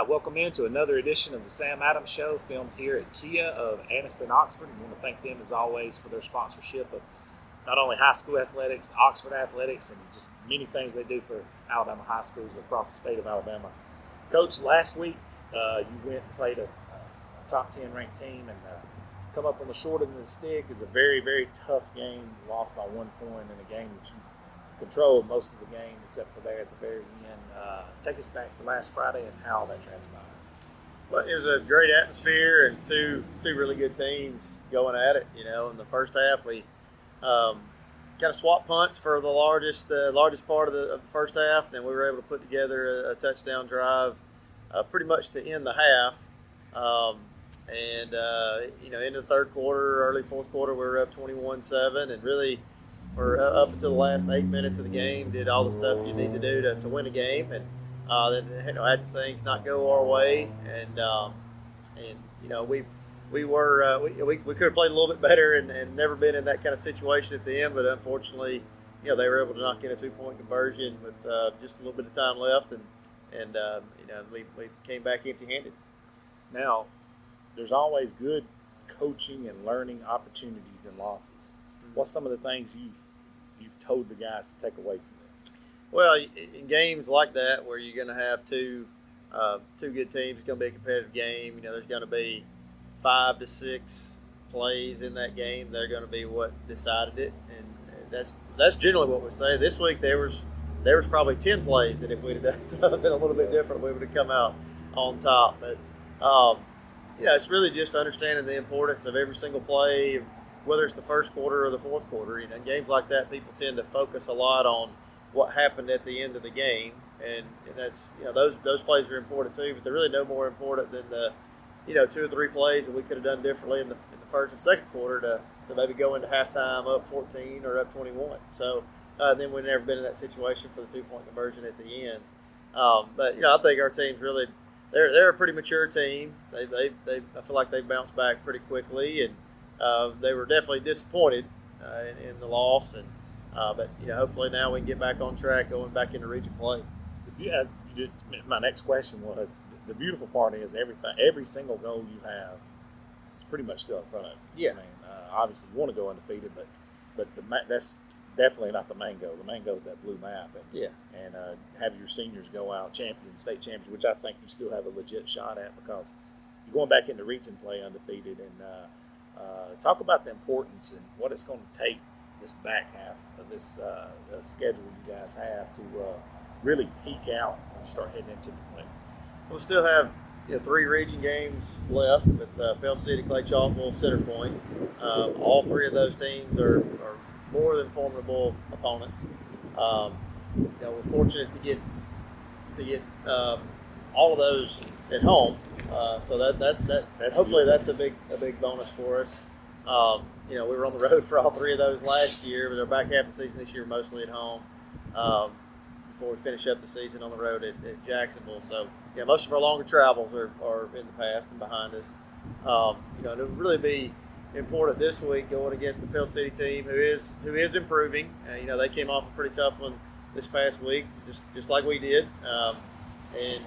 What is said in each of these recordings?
Welcome into another edition of the Sam Adams Show, filmed here at Kia of Anniston, Oxford. We want to thank them, as always, for their sponsorship of not only high school athletics, Oxford athletics, and just many things they do for Alabama high schools across the state of Alabama. Coach, last week you went and played a top 10 ranked team and come up on the short end of the stick. It's a very, very tough game. Lost by 1 point in a game that you controlled most of the game, except for there at the very end. Take us back to last Friday and how that transpired. Well, it was a great atmosphere and two really good teams going at it. You know, in the first half, we kind of swapped punts for the largest part of the first half. Then we were able to put together a touchdown drive, pretty much to end the half. You know, into the third quarter, early fourth quarter, we were up 21-7, and really, for up until the last 8 minutes of the game, did all the stuff you need to do to win a game, and then had some things not go our way, and you know we could have played a little bit better and never been in that kind of situation at the end, but unfortunately, you know, they were able to knock in a 2-point conversion with just a little bit of time left, and you know, we came back empty-handed. Now, there's always good coaching and learning opportunities in losses. What's some of the things you've told the guys to take away from this? Well, in games like that, where you're going to have two good teams, it's going to be a competitive game. You know, there's going to be 5 to 6 plays in that game. They're going to be what decided it, and that's generally what we say. This week there was probably 10 plays that if we'd have done something a little bit different, we would have come out on top. But you know, it's really just understanding the importance of every single play, whether it's the first quarter or the fourth quarter. You know, in games like that, people tend to focus a lot on what happened at the end of the game, and that's, you know, those plays are important too, but they're really no more important than the, you know, 2 or 3 plays that we could have done differently in the first and second quarter to maybe go into halftime up 14 or up 21. So then we've never been in that situation for the 2-point conversion at the end. But you know, I think our team's really they're a pretty mature team. I feel like they've bounced back pretty quickly, and they were definitely disappointed in the loss, and but you know, hopefully now we can get back on track, going back into region play. Yeah, my next question was, the beautiful part is every single goal you have is pretty much still in front of you. Yeah. I mean, obviously you want to go undefeated, but that's definitely not the main goal. The main goal is that blue map, and have your seniors go out state champions, which I think you still have a legit shot at, because you're going back into region play undefeated. And talk about the importance and what it's going to take this back half of this schedule you guys have to really peak out when you start heading into the playoffs. We'll still have, you know, 3 region games left with Pell City, Clay Chalkville, Center Point. All 3 of those teams are more than formidable opponents. You know, we're fortunate to get all of those at home, so that's hopefully good. That's a big bonus for us. You know, we were on the road for all 3 of those last year, but our back half of the season this year mostly at home, before we finish up the season on the road at Jacksonville. So, yeah, most of our longer travels are in the past and behind us. You know, it'll really be important this week going against the Pell City team, who is improving. You know, they came off a pretty tough one this past week, just like we did, and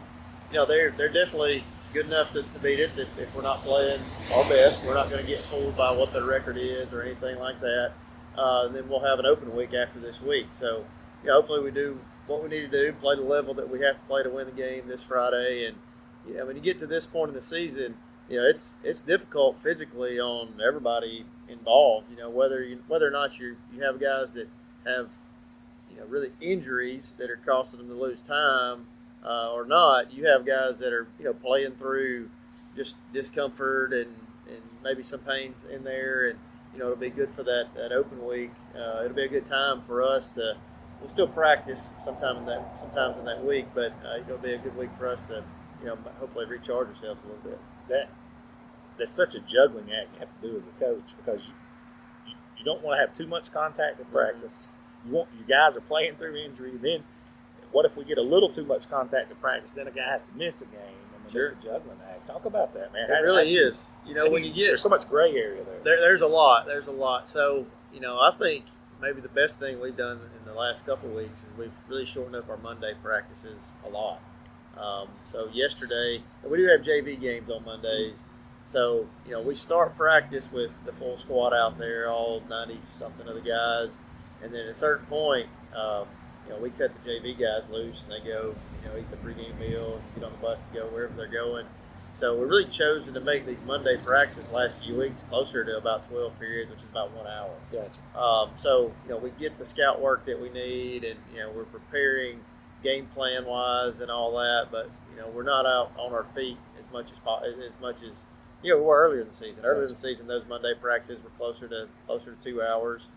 you know, they're definitely good enough to beat us if we're not playing our best. We're not going to get fooled by what their record is or anything like that. And then we'll have an open week after this week. So, you know, hopefully we do what we need to do, play the level that we have to play to win the game this Friday. And, you know, when you get to this point in the season, you know, it's difficult physically on everybody involved. You know, whether or not you have guys that have, you know, really injuries that are costing them to lose time, or not, you have guys that are, you know, playing through just discomfort and maybe some pains in there, and you know, it'll be good for that open week. It'll be a good time for us we'll still practice sometimes in that week, but it'll be a good week for us to, you know, hopefully recharge ourselves a little bit. That's such a juggling act you have to do as a coach, because you don't want to have too much contact in practice. You guys are playing through injury. Then what if we get a little too much contact in practice? Then a guy has to miss a game and miss a juggling act. Talk about that, man. It really is. You know, when you get there's so much gray area there. There's a lot. There's a lot. So you know, I think maybe the best thing we've done in the last couple of weeks is we've really shortened up our Monday practices a lot. So yesterday, we do have JV games on Mondays. So, you know, we start practice with the full squad out there, all 90-something of the guys. And then at a certain point, you know, we cut the JV guys loose and they go, you know, eat the pregame meal and get on the bus to go wherever they're going. So we're really chosen to make these Monday practices the last few weeks closer to about 12 periods, which is about 1 hour. Gotcha. So, you know, we get the scout work that we need and, you know, we're preparing game plan wise and all that, but, you know, we're not out on our feet as much as you know, we were earlier in the season. Earlier in the season, those Monday practices were closer to 2 hours.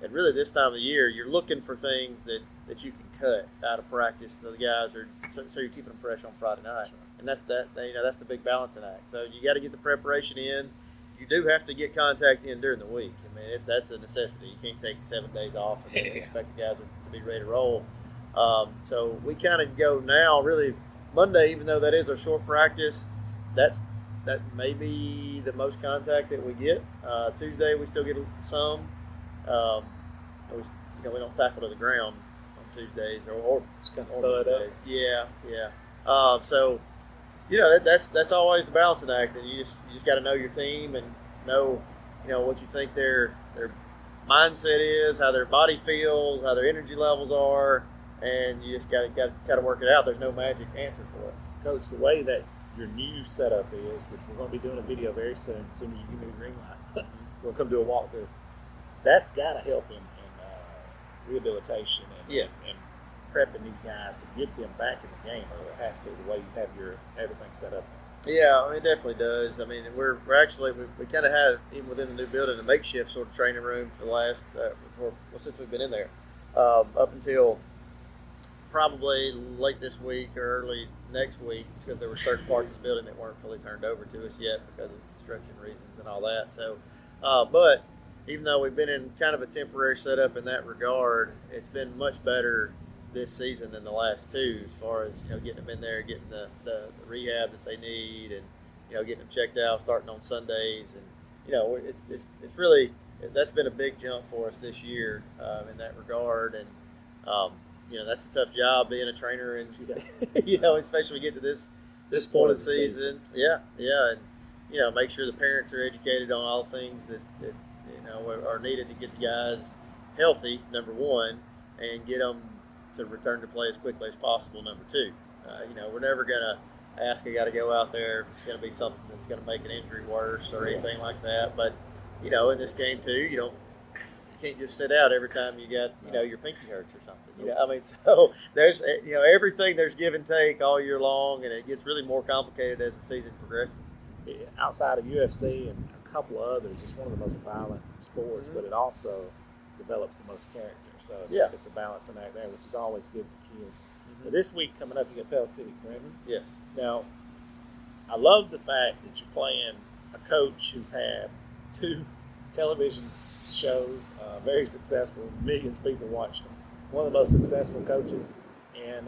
And really, this time of the year, you're looking for things that you can cut out of practice, so the guys are so you're keeping them fresh on Friday night. Sure. And that's the big balancing act. So you got to get the preparation in. You do have to get contact in during the week. I mean, that's a necessity. You can't take 7 days off and expect the guys to be ready to roll. So we kind of go now. Really, Monday, even though that is a short practice, that may be the most contact that we get. Tuesday, we still get some. We don't tackle to the ground on Tuesdays or Mondays. Yeah. So, you know, that's always the balancing act, and you just got to know your team and know, you know, what you think their mindset is, how their body feels, how their energy levels are, and you just got to work it out. There's no magic answer for it. Coach, the way that your new setup is, which we're going to be doing a video very soon, as soon as you give me the green light, we'll come do a walkthrough. That's got to help in rehabilitation and prepping these guys to get them back in the game. Or it has to, the way you have your everything set up. Yeah, I mean, it definitely does. I mean, we're actually we kind of had, even within the new building, a makeshift sort of training room for the last since we've been in there, up until probably late this week or early next week, because there were certain parts of the building that weren't fully turned over to us yet because of construction reasons and all that. So, but even though we've been in kind of a temporary setup in that regard, it's been much better this season than the last two, as far as, you know, getting them in there, getting the rehab that they need, and, you know, getting them checked out, starting on Sundays, and, you know, it's really, that's been a big jump for us this year in that regard. And you know, that's a tough job being a trainer, and you know, especially when we get to this point of the season. Yeah, and, you know, make sure the parents are educated on all the things that you know are needed to get the guys healthy, number one, and get them to return to play as quickly as possible, number two. You know, we're never gonna ask a guy to go out there if it's going to be something that's going to make an injury worse or anything like that. But, you know, in this game too, you can't just sit out every time you got, you know, your pinky hurts or something. You know, I mean, so there's, you know, everything, there's give and take all year long, and it gets really more complicated as the season progresses. Yeah, outside of UFC and a couple of others, it's one of the most violent sports, but it also develops the most character. So it's like it's a balancing act there, which is always good for kids. But this week coming up, you got Pell City, correct? Yes. Now, I love the fact that you're playing a coach who's had 2 television shows, very successful. Millions of people watched him. One of the most successful coaches in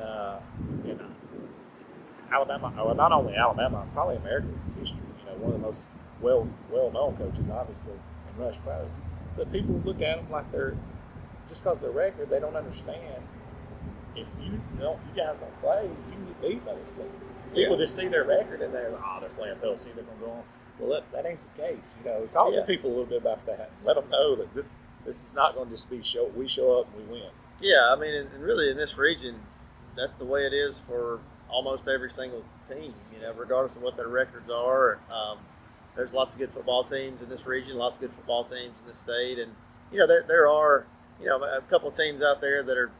Alabama, or not only Alabama, probably America's history. You know, one of the most well-known coaches, obviously, in Rush Pros. But people look at them like they're, just because they're record, they don't understand. If you guys don't play, you can get beat by this thing. People just see their record and they're playing Pell City, they're going to go on. Well, that ain't the case. You know, talk to people a little bit about that. Let them know that this is not going to just be we show up and we win. Yeah, I mean, and really in this region, that's the way it is for almost every single team. You know, regardless of what their records are. There's lots of good football teams in this region, lots of good football teams in this state, and you know there are a couple of teams out there that are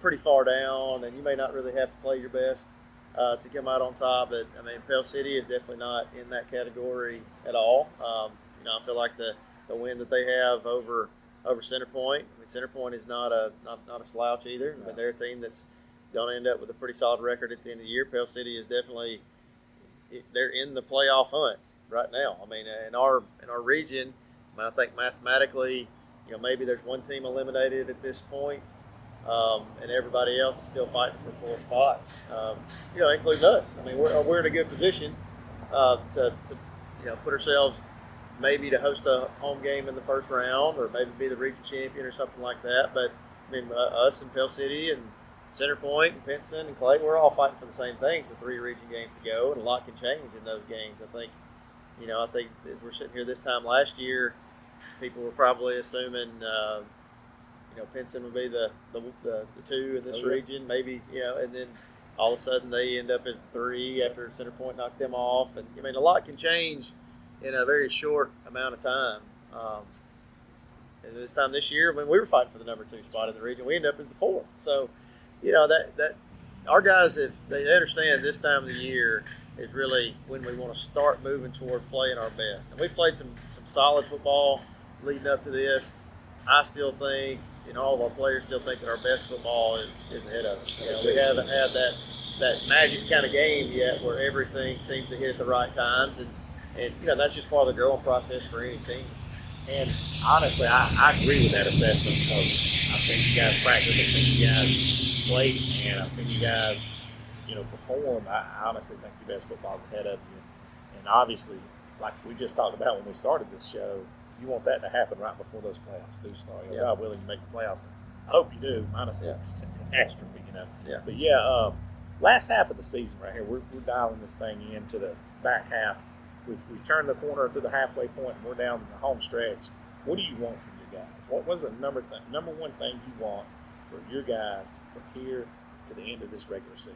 pretty far down, and you may not really have to play your best to come out on top. But I mean, Pell City is definitely not in that category at all. I feel like the win that they have over Centerpoint. I mean, Centerpoint is not a slouch either. I mean, they're a team that's going to end up with a pretty solid record at the end of the year. Pell City is definitely they're in the playoff hunt right now. I mean, in our region, I think mathematically, maybe there's one team eliminated at this point, and everybody else is still fighting for 4 spots, including us. I mean, we're in a good position to put ourselves maybe to host a home game in the first round, or maybe be the region champion or something like that. But I mean, us and Pell City and Center Point and Pinson and Clay, we're all fighting for the same things with 3 region games to go, and a lot can change in those games. I think as we're sitting here this time last year, people were probably assuming Pinson would be the 2 in this region, maybe, and then all of a sudden they end up as the 3 after Center Point knocked them off. And I mean, a lot can change in a very short amount of time. And this time this year, when we were fighting for the number 2 spot in the region, we ended up as the 4. So, that our guys, if they understand this time of the year is really when we want to start moving toward playing our best. And we've played some solid football leading up to this. I still think, all of our players still think that our best football is ahead of us. We haven't had that magic kind of game yet where everything seems to hit at the right times, and that's just part of the growing process for any team. And honestly, I agree with that assessment, because I've seen you guys practice, I've seen you guys play, and I've seen you guys, perform. I honestly think your best football is ahead of you. And obviously, like we just talked about when we started this show, you want that to happen right before those playoffs do start. God willing, to make the playoffs. I hope you do, minus a catastrophe, Yeah. But last half of the season right here, we're dialing this thing into the back half. We've turned the corner to the halfway point, and we're down the home stretch. What do you want from your guys? What is the number one thing you want for your guys from here to the end of this regular season?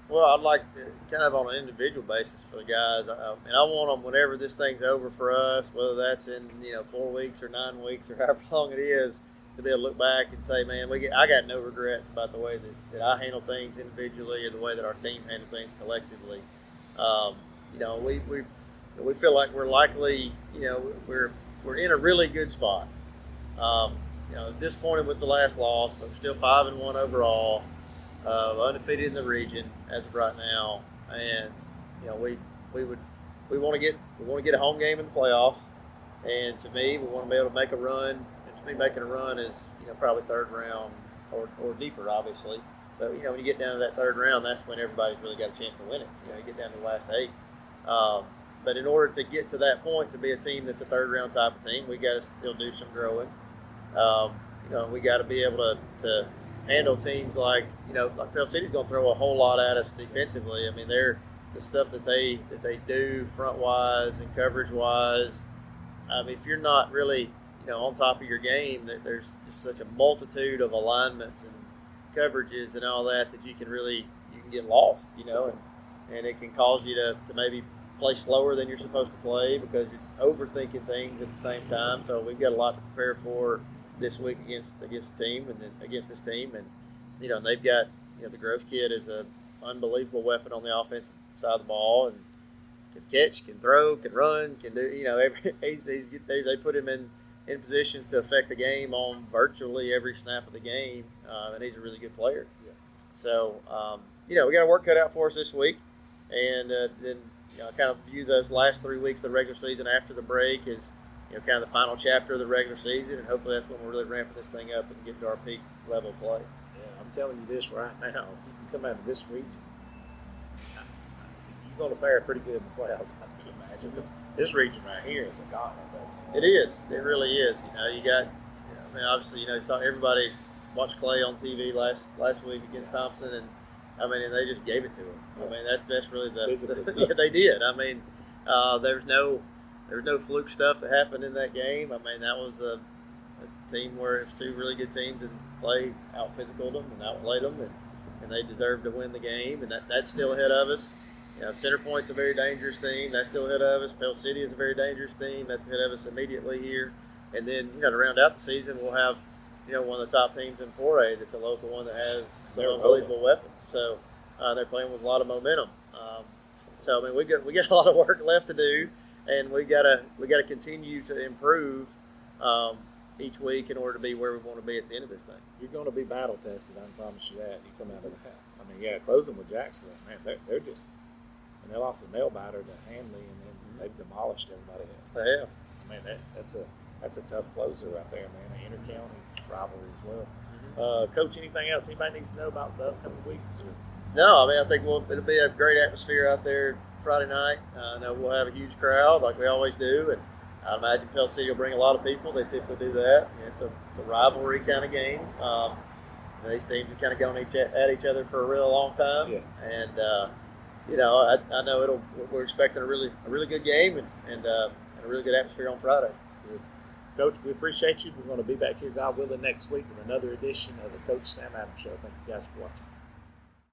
Well, I'd like to, kind of on an individual basis for the guys. I want them whenever this thing's over for us, whether that's in 4 weeks or 9 weeks or however long it is, to be able to look back and say, man, I got no regrets about the way that I handle things individually or the way that our team handle things collectively. We feel like we're likely, we're in a really good spot. Disappointed with the last loss, but we're still 5-1 overall, undefeated in the region as of right now, and we want to get a home game in the playoffs, and to me, we want to be able to make a run. And to me, making a run is probably 3rd round or deeper, obviously. But when you get down to that 3rd round, that's when everybody's really got a chance to win it. You get down to the last 8. But in order to get to that point, to be a team that's a 3rd round type of team, we got to still do some growing. We got to be able to handle teams like Pell City's going to throw a whole lot at us defensively. I mean, they're the stuff that they do front wise and coverage wise. If you're not really on top of your game, there's just such a multitude of alignments and coverages and all that you can get lost, and it can cause you to maybe play slower than you're supposed to play because you're overthinking things at the same time. So we've got a lot to prepare for this week against the team, and then against this team, and they've got the Groves kid is an unbelievable weapon on the offensive side of the ball, and can catch, can throw, can run, can do they put him in positions to affect the game on virtually every snap of the game, and he's a really good player. Yeah. So we got a work cut out for us this week, and then I kind of view those last 3 weeks of the regular season after the break as kind of the final chapter of the regular season, and hopefully that's when we're really ramping this thing up and get to our peak level of play. Yeah, I'm telling you this right now. If you can come out of this region, you're going to fare pretty good in the playoffs, I can imagine, because this region right here is a gauntlet. It is. It really is. You got, obviously, you saw everybody watch Clay on TV last week against Thompson, and and they just gave it to him. That's really yeah, they did. There's no fluke stuff that happened in that game. That was a team where it's 2 really good teams, and Clay out-physicaled them and outplayed them, and they deserved to win the game, and that's still ahead of us. Center Point's a very dangerous team. That's still ahead of us. Pell City is a very dangerous team. That's ahead of us immediately here. And then, to round out the season, we'll have, one of the top teams in 4A that's a local one that has some unbelievable weapons. So they're playing with a lot of momentum. We got a lot of work left to do, and we got to continue to improve each week in order to be where we want to be at the end of this thing. You're going to be battle tested. I can promise you that. You come out of that. Closing with Jacksonville, man, they're just. And they lost a nail biter to Hanley, and then they've demolished everybody else. They have. That's a That's a tough closer right there, man. An inter-county rivalry as well. Mm-hmm. Coach, anything else anybody needs to know about the upcoming weeks? Or? No, I mean I think it'll be a great atmosphere out there Friday night. I know we'll have a huge crowd like we always do, and I imagine Pell City will bring a lot of people. They typically do that. It's a rivalry kind of game. These teams have kind of gone at each other for a real long time, and I know we're expecting a really good game and a really good atmosphere on Friday. That's good. Coach, we appreciate you. We're going to be back here, God willing, next week with another edition of the Coach Sam Adams Show. Thank you guys for watching.